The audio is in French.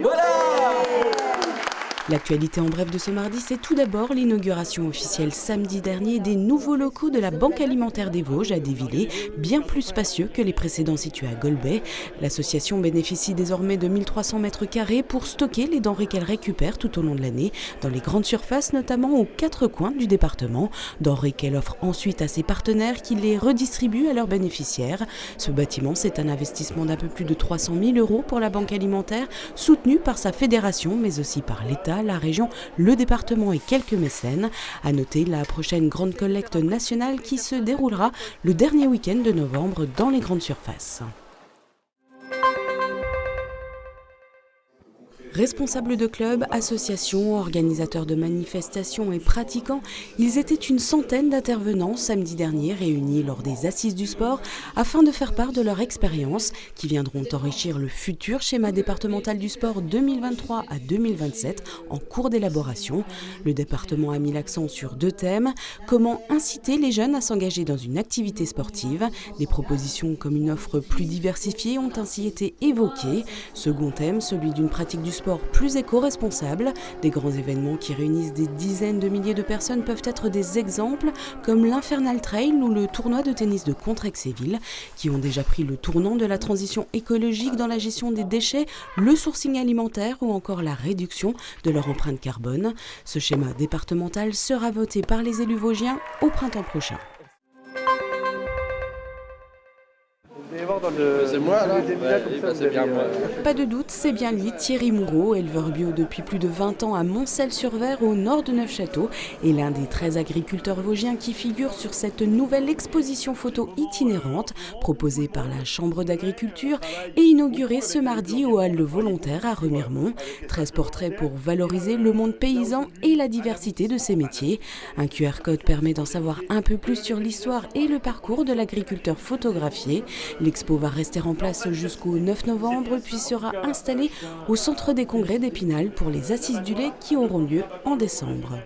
Voilà! L'actualité en bref de ce mardi, c'est tout d'abord l'inauguration officielle samedi dernier des nouveaux locaux de la Banque alimentaire des Vosges à Dévillers, bien plus spacieux que les précédents situés à Golbey. L'association bénéficie désormais de 1300 mètres carrés pour stocker les denrées qu'elle récupère tout au long de l'année, dans les grandes surfaces, notamment aux 4 coins du département. Denrées qu'elle offre ensuite à ses partenaires qui les redistribuent à leurs bénéficiaires. Ce bâtiment, c'est un investissement d'un peu plus de 300 000 € pour la Banque alimentaire, soutenu par sa fédération, mais aussi par l'État, la région, le département et quelques mécènes. À noter la prochaine grande collecte nationale qui se déroulera le dernier week-end de novembre dans les grandes surfaces. Responsables de clubs, associations, organisateurs de manifestations et pratiquants, ils étaient une centaine d'intervenants samedi dernier réunis lors des Assises du sport afin de faire part de leur expérience qui viendront enrichir le futur schéma départemental du sport 2023 à 2027 en cours d'élaboration. Le département a mis l'accent sur 2 thèmes. Comment inciter les jeunes à s'engager dans une activité sportive? Des propositions comme une offre plus diversifiée ont ainsi été évoquées. Second thème, celui d'une pratique du sport plus éco-responsable. Des grands événements qui réunissent des dizaines de milliers de personnes peuvent être des exemples comme l'Infernal Trail ou le tournoi de tennis de Contrexéville qui ont déjà pris le tournant de la transition écologique dans la gestion des déchets, le sourcing alimentaire ou encore la réduction de leur empreinte carbone. Ce schéma départemental sera voté par les élus vosgiens au printemps prochain. C'est moi là? C'est bien moi. Pas de doute, c'est bien lui, Thierry Moureau, éleveur bio depuis plus de 20 ans à Moncel-sur-Ver au nord de Neufchâteau et l'un des 13 agriculteurs vosgiens qui figurent sur cette nouvelle exposition photo itinérante proposée par la Chambre d'agriculture et inaugurée ce mardi au Halles Volontaire à Remiremont. 13 portraits pour valoriser le monde paysan et la diversité de ses métiers. Un QR code permet d'en savoir un peu plus sur l'histoire et le parcours de l'agriculteur photographié. L'expo va rester en place jusqu'au 9 novembre, puis sera installée au centre des congrès d'Épinal pour les Assises du lait qui auront lieu en décembre.